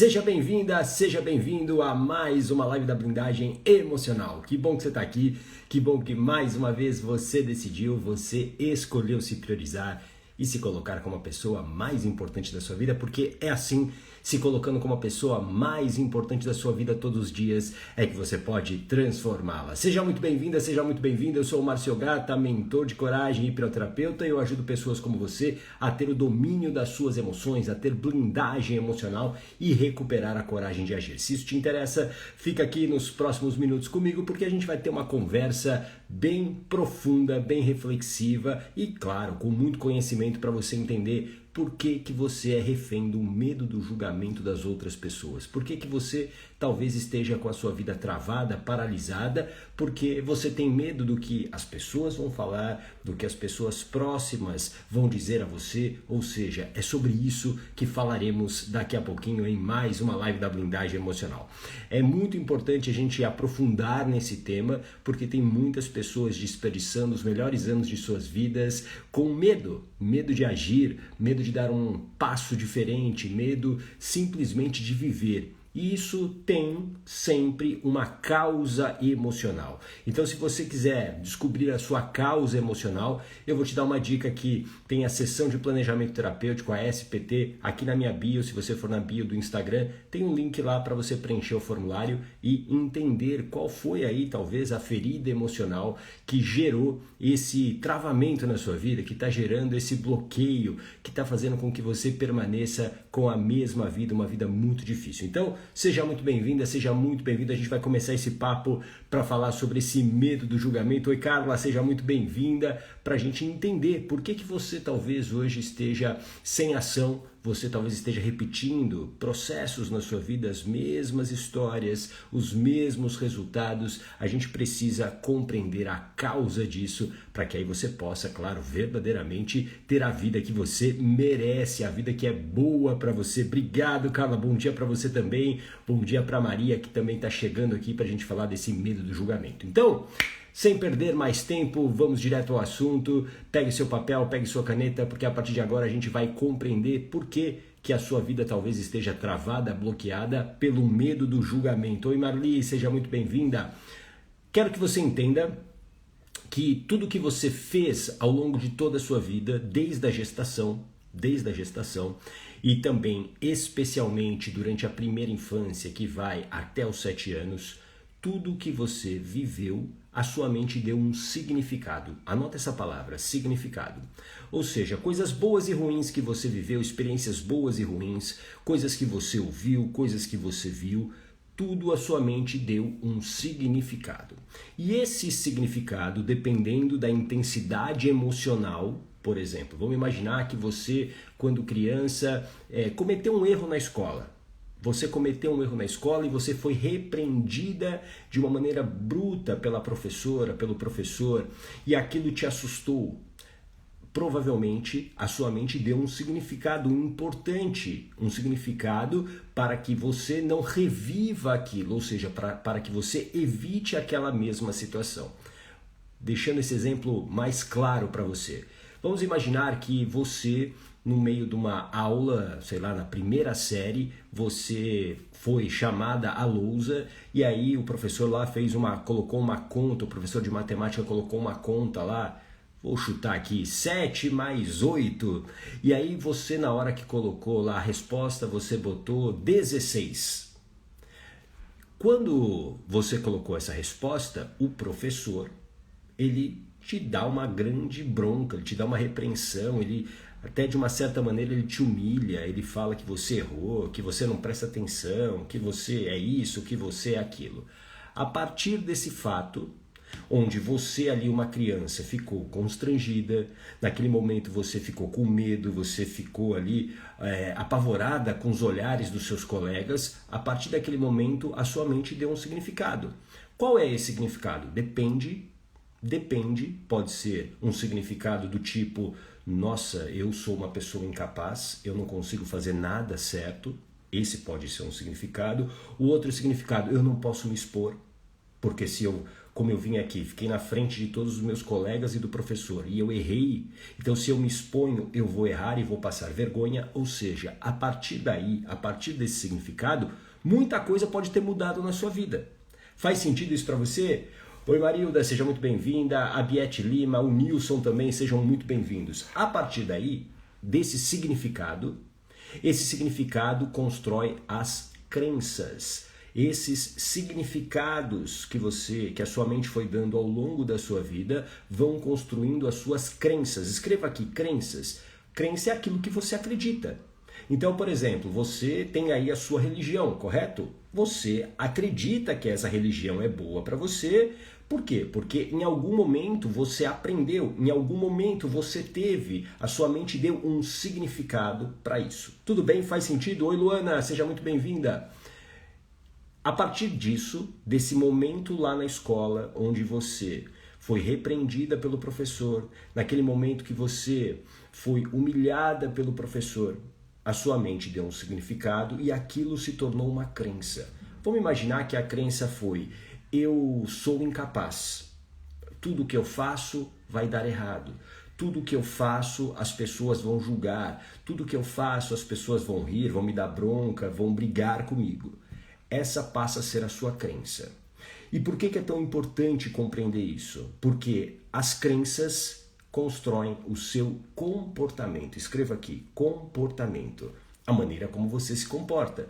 Seja bem-vinda, seja bem-vindo a mais uma live da blindagem emocional. Que bom que você está aqui, que bom que mais uma vez você decidiu, você escolheu se priorizar e se colocar como a pessoa mais importante da sua vida, porque é assim, se colocando como a pessoa mais importante da sua vida todos os dias, é que você pode transformá-la. Seja muito bem-vinda, seja muito bem-vindo. Eu sou o Márcio Gata, mentor de coragem e hipnoterapeuta, e eu ajudo pessoas como você a ter o domínio das suas emoções, a ter blindagem emocional e recuperar a coragem de agir. Se isso te interessa, fica aqui nos próximos minutos comigo, porque a gente vai ter uma conversa bem profunda, bem reflexiva e, claro, com muito conhecimento para você entender por que que você é refém do medo do julgamento das outras pessoas. Por que que você talvez esteja com a sua vida travada, paralisada, porque você tem medo do que as pessoas vão falar, do que as pessoas próximas vão dizer a você. Ou seja, é sobre isso que falaremos daqui a pouquinho em mais uma live da blindagem emocional. É muito importante a gente aprofundar nesse tema, porque tem muitas pessoas desperdiçando os melhores anos de suas vidas com medo de agir, medo de dar um passo diferente, medo simplesmente de viver. E isso tem sempre uma causa emocional. Então, se você quiser descobrir a sua causa emocional, eu vou te dar uma dica que tem a sessão de planejamento terapêutico, a SPT, aqui na minha bio. Se você for na bio do Instagram, tem um link lá para você preencher o formulário e entender qual foi aí, talvez, a ferida emocional que gerou esse travamento na sua vida, que está gerando esse bloqueio, que está fazendo com que você permaneça com a mesma vida, uma vida muito difícil. Então, seja muito bem-vinda, seja muito bem-vindo. A gente vai começar esse papo para falar sobre esse medo do julgamento. Oi, Carla, seja muito bem-vinda para a gente entender por que que você talvez hoje esteja sem ação, você talvez esteja repetindo processos na sua vida, as mesmas histórias, os mesmos resultados. A gente precisa compreender a causa disso para que aí você possa, claro, verdadeiramente ter a vida que você merece, a vida que é boa para você. Obrigado, Carla. Bom dia para você também. Bom dia para Maria, que também está chegando aqui para a gente falar desse medo do julgamento. Então, sem perder mais tempo, vamos direto ao assunto. Pegue seu papel, pegue sua caneta, porque a partir de agora a gente vai compreender por que a sua vida talvez esteja travada, bloqueada pelo medo do julgamento. Oi, Marli, seja muito bem-vinda. Quero que você entenda que tudo que você fez ao longo de toda a sua vida, desde a gestação, e também especialmente durante a primeira infância, que vai até os 7 anos, tudo que você viveu, a sua mente deu um significado. Anota essa palavra, significado. Ou seja, coisas boas e ruins que você viveu, experiências boas e ruins, coisas que você ouviu, coisas que você viu, tudo a sua mente deu um significado. E esse significado, dependendo da intensidade emocional, por exemplo, vamos imaginar que você, quando criança, cometeu um erro na escola. Você cometeu um erro na escola e você foi repreendida de uma maneira bruta pela professora, pelo professor, e aquilo te assustou. Provavelmente a sua mente deu um significado importante, um significado para que você não reviva aquilo, ou seja, para que você evite aquela mesma situação. Deixando esse exemplo mais claro para você. Vamos imaginar que você, no meio de uma aula, sei lá, na primeira série, você foi chamada à lousa e aí o professor lá colocou uma conta, o professor de matemática colocou uma conta lá, vou chutar aqui, 7 mais 8. E aí você, na hora que colocou lá a resposta, você botou 16. Quando você colocou essa resposta, o professor, ele te dá uma grande bronca, ele te dá uma repreensão, ele até de uma certa maneira ele te humilha, ele fala que você errou, que você não presta atenção, que você é isso, que você é aquilo. A partir desse fato, onde você ali, uma criança, ficou constrangida, naquele momento você ficou com medo, você ficou ali apavorada com os olhares dos seus colegas, a partir daquele momento a sua mente deu um significado. Qual é esse significado? Depende, pode ser um significado do tipo: nossa, eu sou uma pessoa incapaz, eu não consigo fazer nada certo. Esse pode ser um significado. O outro significado: eu não posso me expor, porque se eu como eu vim aqui, fiquei na frente de todos os meus colegas e do professor, e eu errei, então se eu me exponho, eu vou errar e vou passar vergonha, ou seja, a partir daí, a partir desse significado, muita coisa pode ter mudado na sua vida. Faz sentido isso para você? Oi Marilda, seja muito bem-vinda, a Biete Lima, o Nilson também, sejam muito bem-vindos. A partir daí, desse significado, esse significado constrói as crenças. Esses significados que a sua mente foi dando ao longo da sua vida vão construindo as suas crenças. Escreva aqui, crenças. Crença é aquilo que você acredita. Então, por exemplo, você tem aí a sua religião, correto? Você acredita que essa religião é boa para você. Por quê? Porque em algum momento você aprendeu, em algum momento você teve, a sua mente deu um significado para isso. Tudo bem? Faz sentido? Oi Luana, seja muito bem-vinda. A partir disso, desse momento lá na escola, onde você foi repreendida pelo professor, naquele momento que você foi humilhada pelo professor, a sua mente deu um significado e aquilo se tornou uma crença. Vamos imaginar que a crença foi: eu sou incapaz, tudo que eu faço vai dar errado, tudo que eu faço as pessoas vão julgar, tudo que eu faço as pessoas vão rir, vão me dar bronca, vão brigar comigo. Essa passa a ser a sua crença. E por que é tão importante compreender isso? Porque as crenças constroem o seu comportamento. Escreva aqui, comportamento. A maneira como você se comporta.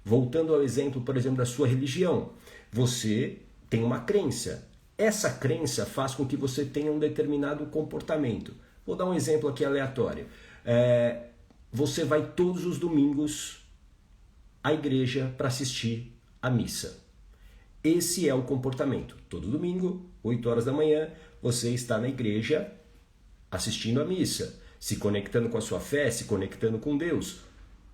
Voltando ao exemplo, por exemplo, da sua religião. Você tem uma crença. Essa crença faz com que você tenha um determinado comportamento. Vou dar um exemplo aqui aleatório. Você vai todos os domingos à igreja para assistir a missa. Esse é o comportamento. Todo domingo, 8 horas da manhã, você está na igreja assistindo a missa, se conectando com a sua fé, se conectando com Deus.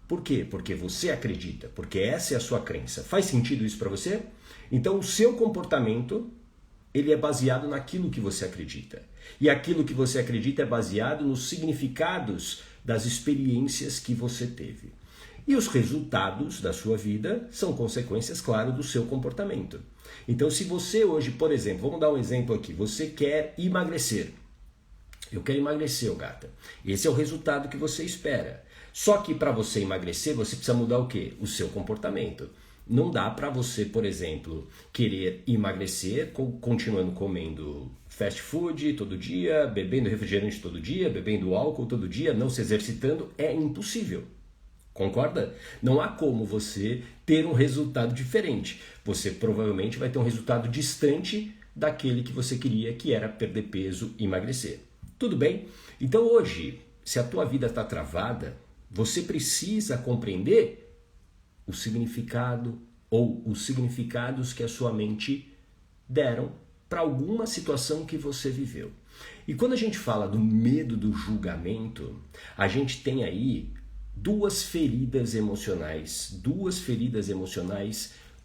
Por quê? Porque você acredita, porque essa é a sua crença. Faz sentido isso para você? Então o seu comportamento, ele é baseado naquilo que você acredita. E aquilo que você acredita é baseado nos significados das experiências que você teve. E os resultados da sua vida são consequências, claro, do seu comportamento. Então, se você hoje, por exemplo, vamos dar um exemplo aqui, você quer emagrecer. Eu quero emagrecer, gata. Esse é o resultado que você espera. Só que para você emagrecer, você precisa mudar o quê? O seu comportamento. Não dá para você, por exemplo, querer emagrecer continuando comendo fast food todo dia, bebendo refrigerante todo dia, bebendo álcool todo dia, não se exercitando. É impossível. Concorda? Não há como você ter um resultado diferente. Você provavelmente vai ter um resultado distante daquele que você queria, que era perder peso e emagrecer. Tudo bem? Então hoje, se a tua vida está travada, você precisa compreender o significado ou os significados que a sua mente deram para alguma situação que você viveu. E quando a gente fala do medo do julgamento, a gente tem aí duas feridas emocionais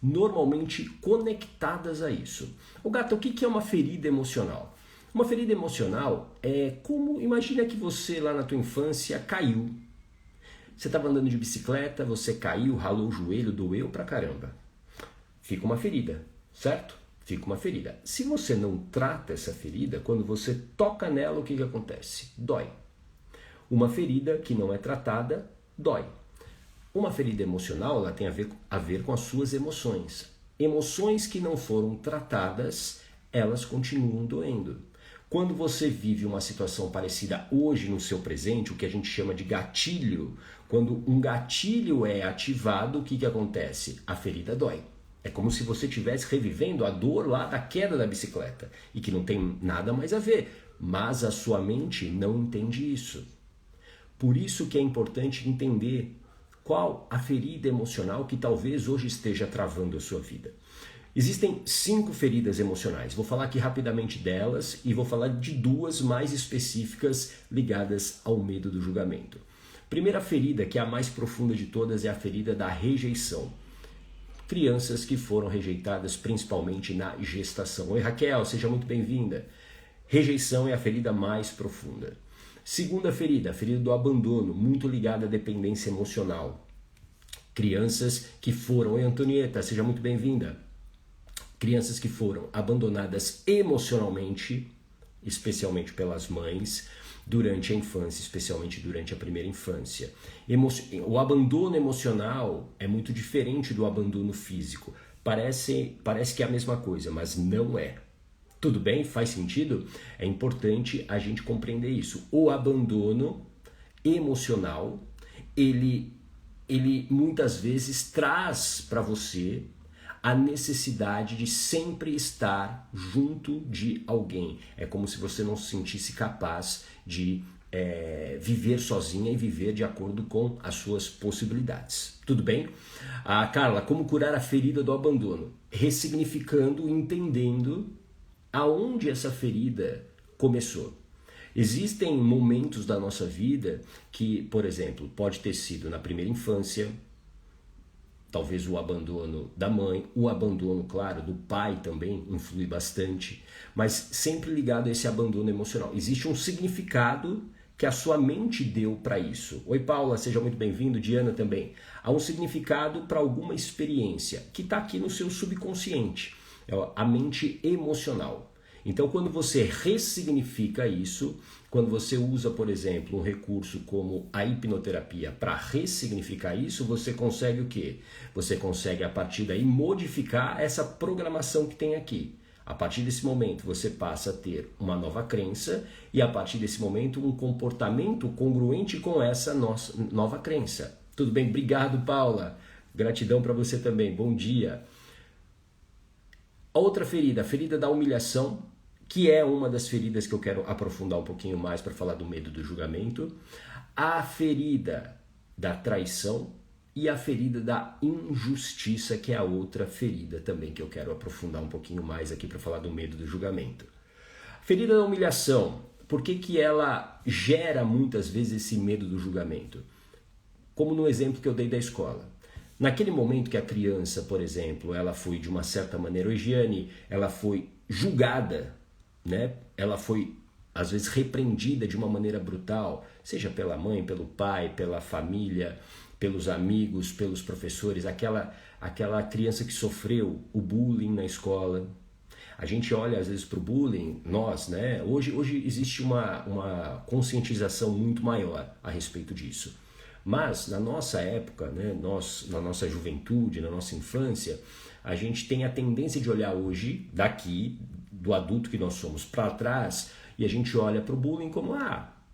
normalmente conectadas a isso. Ô gata, o que é uma ferida emocional? Uma ferida emocional é como, imagina que você lá na tua infância caiu. Você estava andando de bicicleta, você caiu, ralou o joelho, doeu pra caramba. Fica uma ferida, certo? Fica uma ferida. Se você não trata essa ferida, quando você toca nela, o que acontece? Dói. Uma ferida que não é tratada, dói. Uma ferida emocional, ela tem a ver com as suas emoções. Emoções que não foram tratadas, elas continuam doendo. Quando você vive uma situação parecida hoje no seu presente, o que a gente chama de gatilho, quando um gatilho é ativado, o que acontece? A ferida dói. É como se você estivesse revivendo a dor lá da queda da bicicleta e que não tem nada mais a ver, mas a sua mente não entende isso. Por isso que é importante entender qual a ferida emocional que talvez hoje esteja travando a sua vida. Existem 5 feridas emocionais. Vou falar aqui rapidamente delas e vou falar de 2 mais específicas ligadas ao medo do julgamento. Primeira ferida, que é a mais profunda de todas, é a ferida da rejeição. Crianças que foram rejeitadas principalmente na gestação. Oi Raquel, seja muito bem-vinda. Rejeição é a ferida mais profunda. Segunda ferida, a ferida do abandono, muito ligada à dependência emocional. Crianças que foram... Oi Antonieta, seja muito bem-vinda. Crianças que foram abandonadas emocionalmente, especialmente pelas mães, durante a infância, especialmente durante a primeira infância. O abandono emocional é muito diferente do abandono físico. Parece que é a mesma coisa, mas não é. Tudo bem? Faz sentido? É importante a gente compreender isso. O abandono emocional, ele muitas vezes traz para você a necessidade de sempre estar junto de alguém. É como se você não se sentisse capaz de viver sozinha e viver de acordo com as suas possibilidades. Tudo bem? Carla, como curar a ferida do abandono? Ressignificando, entendendo aonde essa ferida começou. Existem momentos da nossa vida que, por exemplo, pode ter sido na primeira infância, talvez o abandono da mãe, o abandono, claro, do pai também influi bastante, mas sempre ligado a esse abandono emocional. Existe um significado que a sua mente deu para isso. Oi, Paula, seja muito bem-vindo, Diana também. Há um significado para alguma experiência que está aqui no seu subconsciente, a mente emocional. Então, quando você ressignifica isso, quando você usa, por exemplo, um recurso como a hipnoterapia para ressignificar isso, você consegue o quê? Você consegue, a partir daí, modificar essa programação que tem aqui. A partir desse momento, você passa a ter uma nova crença e, a partir desse momento, um comportamento congruente com essa nova crença. Tudo bem? Obrigado, Paula. Gratidão para você também. Bom dia. Outra ferida, a ferida da humilhação, que é uma das feridas que eu quero aprofundar um pouquinho mais para falar do medo do julgamento, a ferida da traição e a ferida da injustiça, que é a outra ferida também que eu quero aprofundar um pouquinho mais aqui para falar do medo do julgamento. Ferida da humilhação, por que ela gera muitas vezes esse medo do julgamento? Como no exemplo que eu dei da escola. Naquele momento que a criança, por exemplo, ela foi de uma certa maneira, Egiane, ela foi julgada, né? Ela foi, às vezes, repreendida de uma maneira brutal, seja pela mãe, pelo pai, pela família, pelos amigos, pelos professores, aquela criança que sofreu o bullying na escola. A gente olha, às vezes, para o bullying, nós, né? Hoje existe uma conscientização muito maior a respeito disso. Mas, na nossa época, né, na nossa juventude, na nossa infância, a gente tem a tendência de olhar hoje, daqui, do adulto que nós somos, para trás, e a gente olha para o bullying como,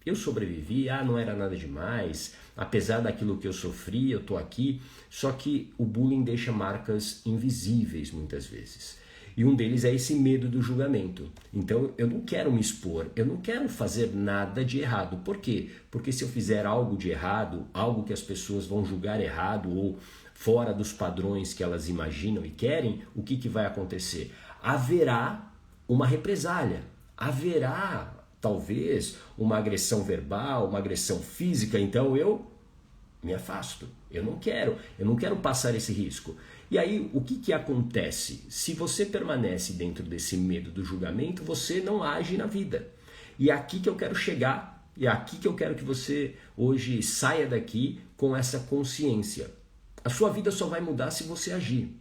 eu sobrevivi, não era nada demais, apesar daquilo que eu sofri, eu estou aqui. Só que o bullying deixa marcas invisíveis muitas vezes. E um deles é esse medo do julgamento. Então eu não quero me expor, eu não quero fazer nada de errado. Por quê? Porque se eu fizer algo de errado, algo que as pessoas vão julgar errado ou fora dos padrões que elas imaginam e querem, o que vai acontecer? Haverá uma represália, haverá talvez uma agressão verbal, uma agressão física, então eu me afasto. Eu não quero passar esse risco. E aí, o que acontece? Se você permanece dentro desse medo do julgamento, você não age na vida. E é aqui que eu quero chegar, e é aqui que eu quero que você hoje saia daqui com essa consciência. A sua vida só vai mudar se você agir.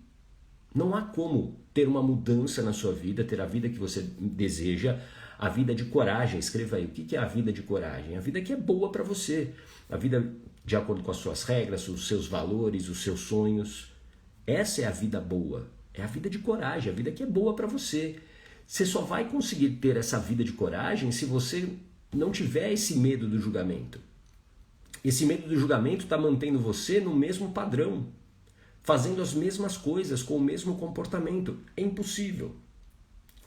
Não há como ter uma mudança na sua vida, ter a vida que você deseja, a vida de coragem. Escreva aí, o que é a vida de coragem? A vida que é boa para você, a vida de acordo com as suas regras, os seus valores, os seus sonhos. Essa é a vida boa, é a vida de coragem, a vida que é boa para você. Você só vai conseguir ter essa vida de coragem se você não tiver esse medo do julgamento. Esse medo do julgamento está mantendo você no mesmo padrão, fazendo as mesmas coisas, com o mesmo comportamento. É impossível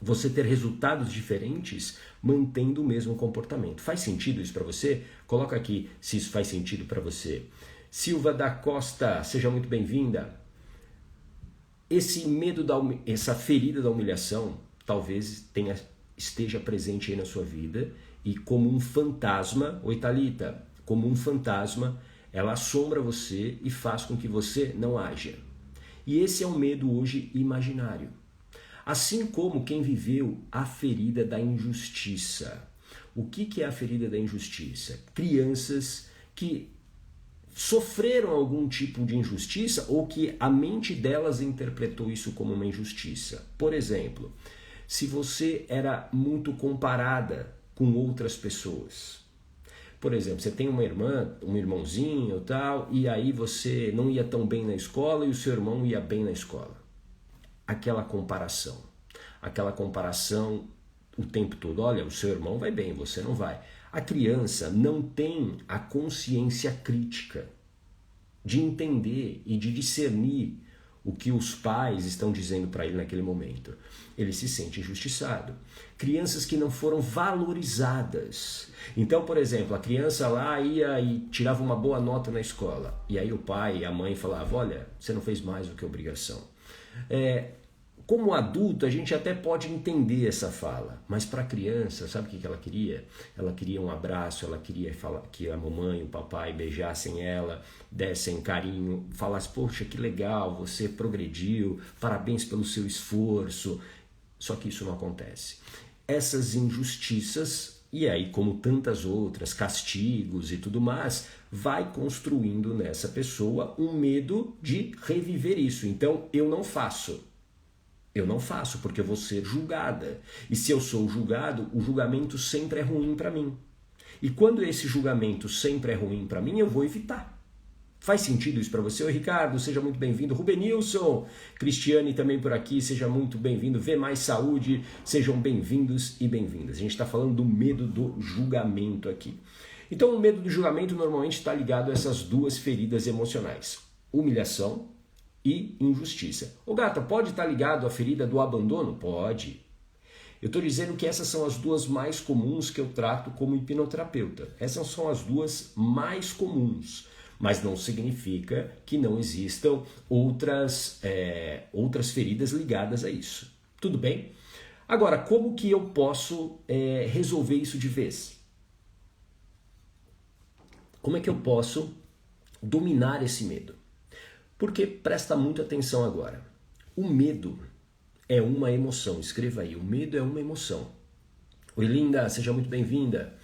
você ter resultados diferentes mantendo o mesmo comportamento. Faz sentido isso para você? Coloca aqui se isso faz sentido para você. Silva da Costa, seja muito bem-vinda. Esse medo, essa ferida da humilhação, talvez esteja presente aí na sua vida e como um fantasma, oi Thalita, como um fantasma, ela assombra você e faz com que você não haja. E esse é um medo hoje imaginário. Assim como quem viveu a ferida da injustiça. O que é a ferida da injustiça? Crianças que sofreram algum tipo de injustiça ou que a mente delas interpretou isso como uma injustiça. Por exemplo, se você era muito comparada com outras pessoas. Por exemplo, você tem uma irmã, um irmãozinho e tal, e aí você não ia tão bem na escola e o seu irmão ia bem na escola. Aquela comparação o tempo todo, olha, o seu irmão vai bem, você não vai. A criança não tem a consciência crítica de entender e de discernir o que os pais estão dizendo para ele naquele momento. Ele se sente injustiçado. Crianças que não foram valorizadas. Então, por exemplo, a criança lá ia e tirava uma boa nota na escola. E aí o pai e a mãe falavam, olha, você não fez mais do que obrigação. Como adulto, a gente até pode entender essa fala, mas para a criança, sabe o que ela queria? Ela queria um abraço, ela queria falar que a mamãe e o papai beijassem ela, dessem carinho, falassem, poxa, que legal, você progrediu, parabéns pelo seu esforço. Só que isso não acontece. Essas injustiças, e aí como tantas outras, castigos e tudo mais, vai construindo nessa pessoa um medo de reviver isso. Então, eu não faço. Eu não faço porque eu vou ser julgada. E se eu sou julgado, o julgamento sempre é ruim para mim. E quando esse julgamento sempre é ruim para mim, eu vou evitar. Faz sentido isso para você? Oi, Ricardo, seja muito bem-vindo. Rubenilson, Cristiane também por aqui, seja muito bem-vindo. Vê Mais Saúde, sejam bem-vindos e bem-vindas. A gente está falando do medo do julgamento aqui. Então, o medo do julgamento normalmente está ligado a essas duas feridas emocionais. Humilhação e injustiça. Ô gata, pode estar ligado à ferida do abandono? Pode. Eu estou dizendo que essas são as duas mais comuns que eu trato como hipnoterapeuta. Essas são as duas mais comuns, mas não significa que não existam outras feridas ligadas a isso. Tudo bem? Agora, como que eu posso resolver isso de vez? Como é que eu posso dominar esse medo? Porque presta muita atenção agora. O medo é uma emoção. Escreva aí, o medo é uma emoção. Oi, linda, seja muito bem-vinda.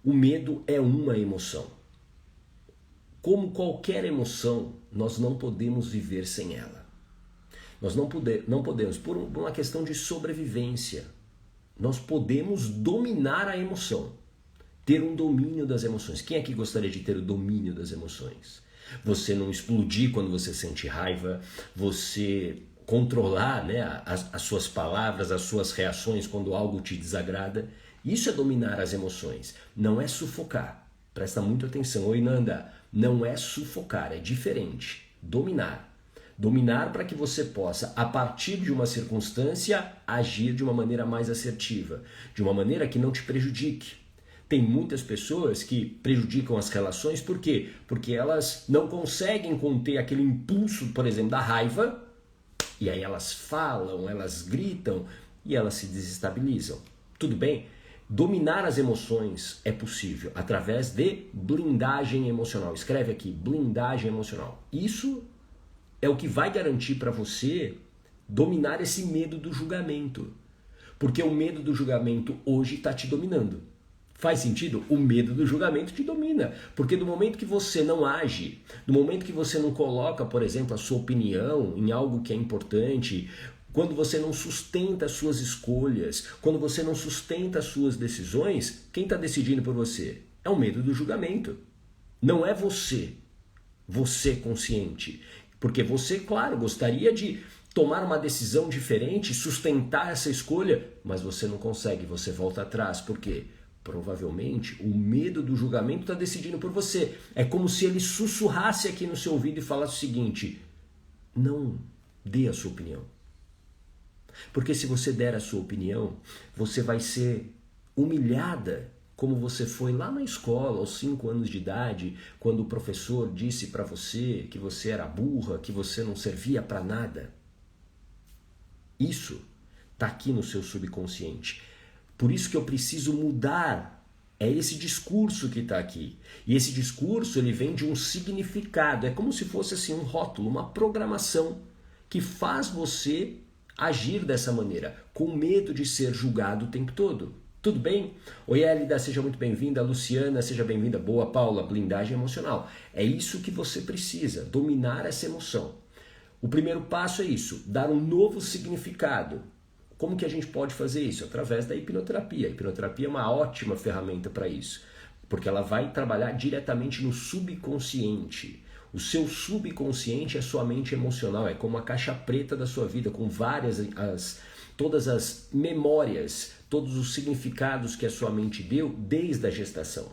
O medo é uma emoção. Como qualquer emoção, nós não podemos viver sem ela. Nós não podemos, por uma questão de sobrevivência, nós podemos dominar a emoção. Ter um domínio das emoções. Quem aqui gostaria de ter o domínio das emoções? Você não explodir quando você sente raiva, você controlar, né, as suas palavras, as suas reações quando algo te desagrada. Isso é dominar as emoções, não é sufocar. Presta muito atenção. Oi, Nanda, não é sufocar, é diferente. Dominar. Dominar para que você possa, a partir de uma circunstância, agir de uma maneira mais assertiva, de uma maneira que não te prejudique. Tem muitas pessoas que prejudicam as relações, por quê? Porque elas não conseguem conter aquele impulso, por exemplo, da raiva, e aí elas falam, elas gritam e elas se desestabilizam. Tudo bem? Dominar as emoções é possível através de blindagem emocional. Escreve aqui, blindagem emocional. Isso é o que vai garantir para você dominar esse medo do julgamento. Porque o medo do julgamento hoje está te dominando. Faz sentido? O medo do julgamento te domina. Porque do momento que você não age, do momento que você não coloca, por exemplo, a sua opinião em algo que é importante, quando você não sustenta as suas escolhas, quando você não sustenta as suas decisões, quem está decidindo por você? É o medo do julgamento. Não é você consciente. Porque você, claro, gostaria de tomar uma decisão diferente, sustentar essa escolha, mas você não consegue, você volta atrás. Por quê? Provavelmente o medo do julgamento está decidindo por você. É como se ele sussurrasse aqui no seu ouvido e falasse o seguinte: não dê a sua opinião. Porque se você der a sua opinião, você vai ser humilhada como você foi lá na escola aos 5 anos de idade, quando o professor disse para você que você era burra, que você não servia para nada. Isso está aqui no seu subconsciente. Por isso que eu preciso mudar. É esse discurso que está aqui. E esse discurso ele vem de um significado. É como se fosse assim um rótulo, uma programação que faz você agir dessa maneira, com medo de ser julgado o tempo todo. Tudo bem? Oi, Hélida, seja muito bem-vinda. Luciana, seja bem-vinda. Boa, Paula, blindagem emocional. É isso que você precisa, dominar essa emoção. O primeiro passo é isso, dar um novo significado. Como que a gente pode fazer isso? Através da hipnoterapia. A hipnoterapia é uma ótima ferramenta para isso, porque ela vai trabalhar diretamente no subconsciente. O seu subconsciente é sua mente emocional, é como a caixa preta da sua vida, com todas as memórias, todos os significados que a sua mente deu desde a gestação.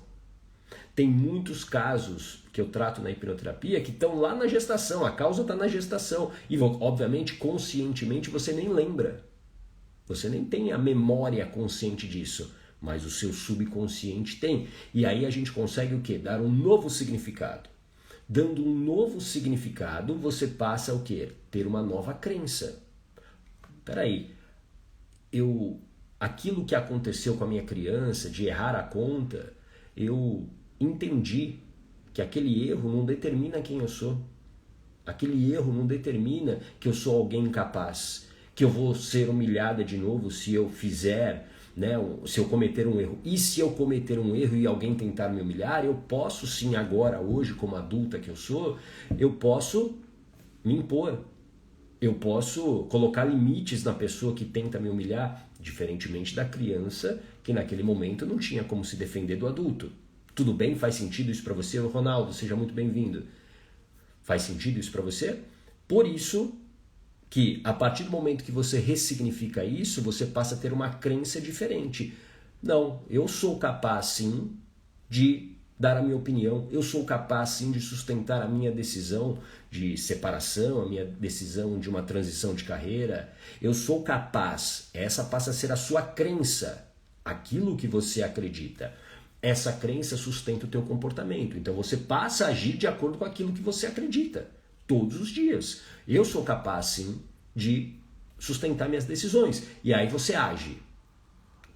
Tem muitos casos que eu trato na hipnoterapia que estão lá na gestação, a causa está na gestação. E, obviamente, conscientemente você nem lembra. Você nem tem a memória consciente disso, mas o seu subconsciente tem. E aí a gente consegue o quê? Dar um novo significado. Dando um novo significado, você passa o quê? Ter uma nova crença. Peraí, aquilo que aconteceu com a minha criança, de errar a conta, eu entendi que aquele erro não determina quem eu sou. Aquele erro não determina que eu sou alguém incapaz, que eu vou ser humilhada de novo se eu fizer, se eu cometer um erro. E se eu cometer um erro e alguém tentar me humilhar, eu posso sim agora, hoje, como adulta que eu sou, eu posso me impor. Eu posso colocar limites na pessoa que tenta me humilhar, diferentemente da criança que naquele momento não tinha como se defender do adulto. Tudo bem? Faz sentido isso para você? Ronaldo, seja muito bem-vindo. Faz sentido isso para você? Por isso que a partir do momento que você ressignifica isso, você passa a ter uma crença diferente. Não, eu sou capaz sim de dar a minha opinião, eu sou capaz sim de sustentar a minha decisão de separação, a minha decisão de uma transição de carreira. Eu sou capaz, essa passa a ser a sua crença, aquilo que você acredita. Essa crença sustenta o teu comportamento. Então você passa a agir de acordo com aquilo que você acredita. Todos os dias. Eu sou capaz, sim, de sustentar minhas decisões. E aí você age.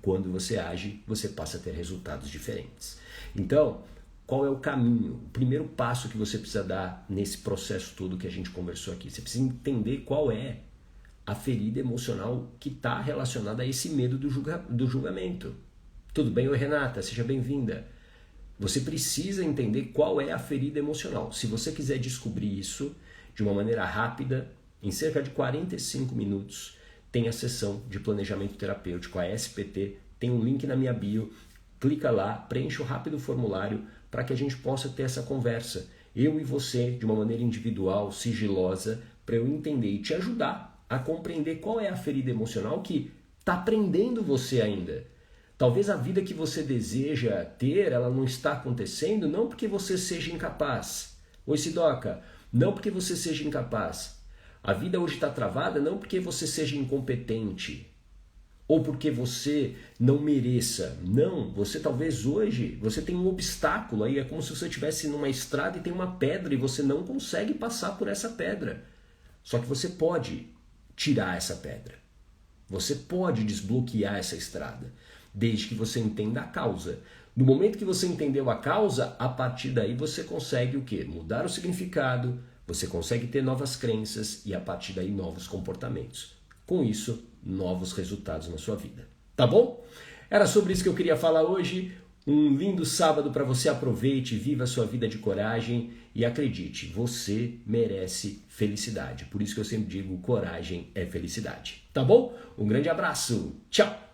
Quando você age, você passa a ter resultados diferentes. Então, qual é o caminho? O primeiro passo que você precisa dar nesse processo todo que a gente conversou aqui. Você precisa entender qual é a ferida emocional que está relacionada a esse medo do julgamento. Tudo bem? Oi, Renata, seja bem-vinda. Você precisa entender qual é a ferida emocional. Se você quiser descobrir isso de uma maneira rápida, em cerca de 45 minutos, tem a sessão de planejamento terapêutico, a SPT, tem um link na minha bio, clica lá, preenche o rápido formulário para que a gente possa ter essa conversa. Eu e você, de uma maneira individual, sigilosa, para eu entender e te ajudar a compreender qual é a ferida emocional que está prendendo você ainda. Talvez a vida que você deseja ter, ela não está acontecendo, não porque você seja incapaz. Oi, Sidoca, não porque você seja incapaz. A vida hoje está travada não porque você seja incompetente ou porque você não mereça. Não, você talvez hoje, você tem um obstáculo aí, é como se você estivesse numa estrada e tem uma pedra e você não consegue passar por essa pedra. Só que você pode tirar essa pedra. Você pode desbloquear essa estrada, desde que você entenda a causa. No momento que você entendeu a causa, a partir daí você consegue o quê? Mudar o significado, você consegue ter novas crenças e a partir daí novos comportamentos. Com isso, novos resultados na sua vida. Tá bom? Era sobre isso que eu queria falar hoje. Um lindo sábado para você. Aproveite, viva a sua vida de coragem e acredite, você merece felicidade. Por isso que eu sempre digo, coragem é felicidade. Tá bom? Um grande abraço. Tchau!